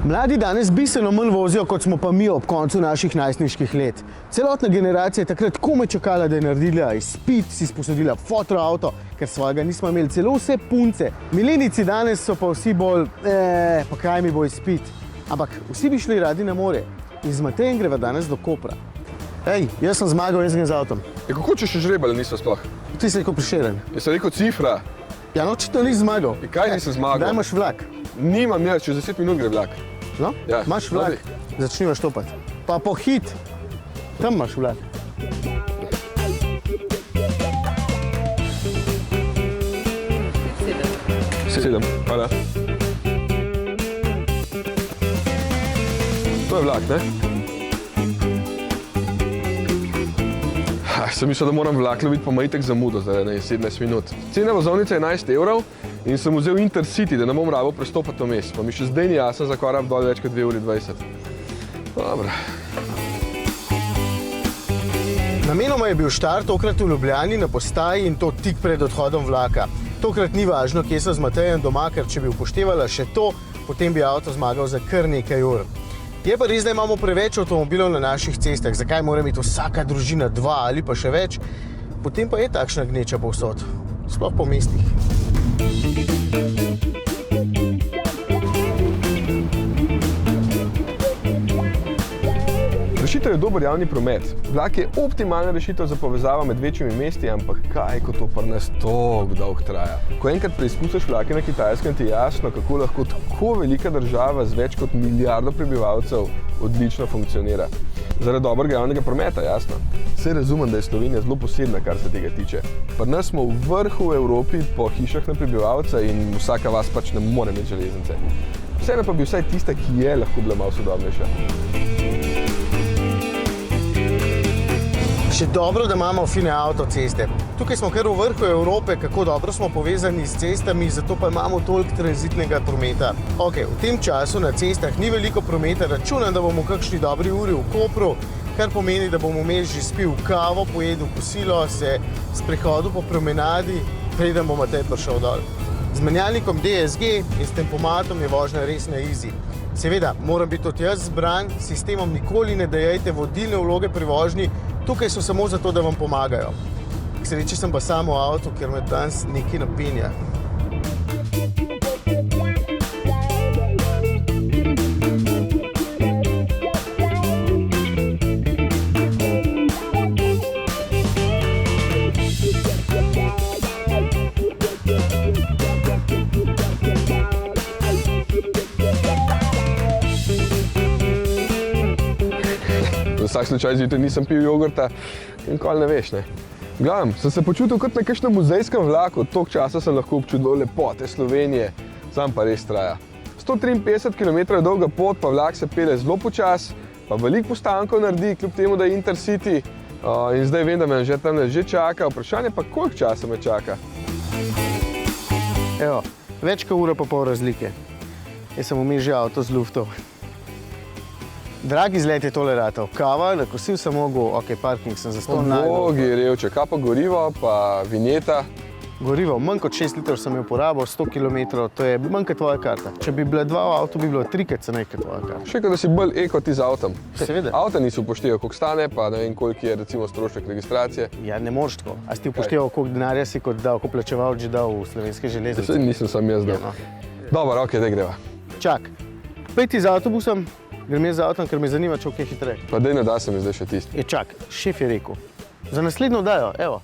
Mladi danes bistveno manj vozijo, kot smo pa mi ob koncu naših najstniških let. Celotna generacija je takrat komaj čakala, da je naredila izpit, si sposodila fotoavto, ker svojega nismo imeli, celo vse punce. Milenici danes so pa vsi bolj, pa kaj mi bo izpit. Ampak vsi bi šli radi na morje. Iz Matejem greva danes do Kopra. Ej, jaz sem zmagal, jaz grem z avtom. Kako če še žrebali niso sploh? Ti si rekel Prešeren. Jaz sem rekel cifra. Ja, no, očitno nisi zmagal. Kaj nisem zmagal? Kdaj imaš vlak? Nimam, ja, čez 10 minut gre vlak. No, Ja. imaš vlak, začniva štopati. Pa pohit, tam imaš vlak. Sedem, hvala. To je vlak, ne? Sem mislil, da moram vlak loviti, pa ima itak zamudo za 17 minut. Cena vozovnice je 11 evrov in sem vzel Intercity, da ne bom rabil prestopati vmes. Pa mi še zdaj ni jasno, za kaj rabim dol več kot 2 uri 20. Dobro. Namenoma je bil štart tokrat v Ljubljani na postaji in to tik pred odhodom vlaka. Tokrat ni važno, kje so z Matejem doma, ker če bi upoštevala še to, potem bi avto zmagal za kar nekaj ur. Je pa res, da imamo preveč avtomobilov na naših cestah. Zakaj mora imeti vsaka družina 2 ali pa še več? Potem pa je takšna gneča povsod, sploh po mestih. Rešitev je dober javni promet. Vlak je optimalna rešitev za povezavo med večjimi mesti, ampak kaj, ko to pri nas toliko dolgo traja. Ko enkrat preizkusiš vlake na Kitajskem, ti je jasno, kako lahko tako velika država z več kot milijardo prebivalcev odlično funkcionira. Zaradi dobrega javnega prometa, jasno. Saj razumem, da je Slovenija zelo posebna, kar se tega tiče. Pri nas smo v vrhu v Evropi po hišah na prebivalca in vsaka vas pač ne more imeti železnice. Vseeno pa bi vsaj tista, ki je, lahko bila malo sodobnejša. Še dobro, da imamo fine avtoceste. Tukaj smo kar v vrhu Evrope, kako dobro smo povezani s cestami, zato pa imamo toliko tranzitnega prometa. Ok, v tem času na cestah ni veliko prometa, računam, da bomo kakšni dobri uri v Kopru, kar pomeni, da bomo vmes že spil kavo, pojedel kosilo, se sprehodil po promenadi, preden bo Matej prišel dol. Z menjalnikom DSG in s tempomatom je vožnja res na easy. Seveda, moram biti tudi jaz zbran, s sistemom nikoli ne dajajte vodilne vloge pri vožnji, tukaj so samo zato, da vam pomagajo. K sreči sem pa samo v avtu, ker me danes nekaj napenja. V vsak slučaj zjutraj nisem pil jogurta in nikoli ne veš, ne. Gledam, sem se počutil kot na kakšnem muzejskem vlaku, toliko časa sem lahko občudoval lepote Slovenije, sam pa res traja. 153 km je dolga pot, pa vlak se pelje zelo počas, pa veliko postankov naredi, kljub temu, da je Intercity. In zdaj vem, da me že tamle že čaka, vprašanje pa koliko časa me čaka. Evo, več kot ura pa pol razlike. Jaz sem vmes že avto zluftal. Drag izlet je tole ratal. Kava, na kosil sem mogel, ok, parking sem zastonj najdel. Bogi revče, kaj pa gorivo, pa vinjeta? Gorivo, manj kot 6 litrov sem jo porabil, 100 km, to je manj kot tvoja karta. Če bi bila 2 v avtu, bi bilo 3-krat ceneje kot tvoja karta. Še kot da si bolj eko ti z avtom. Seveda. Avta nisi upošteval, koliko stane, pa ne vem, koliko je recimo strošek registracije. Ja, ne moreš tako. A si ti upošteval, koliko denarja si kot plačeval že dal v Slovenske železnice? Saj nisem sam jaz dal. Ja, no. Dobro, ok, daj greva. Čak, pejti z avtobusom, grem jaz z avtom, ker me zanima, če je hitreje. Pa daj ne da se mi zdaj še tisti. Čak, šef je rekel, za naslednjo oddajo, evo.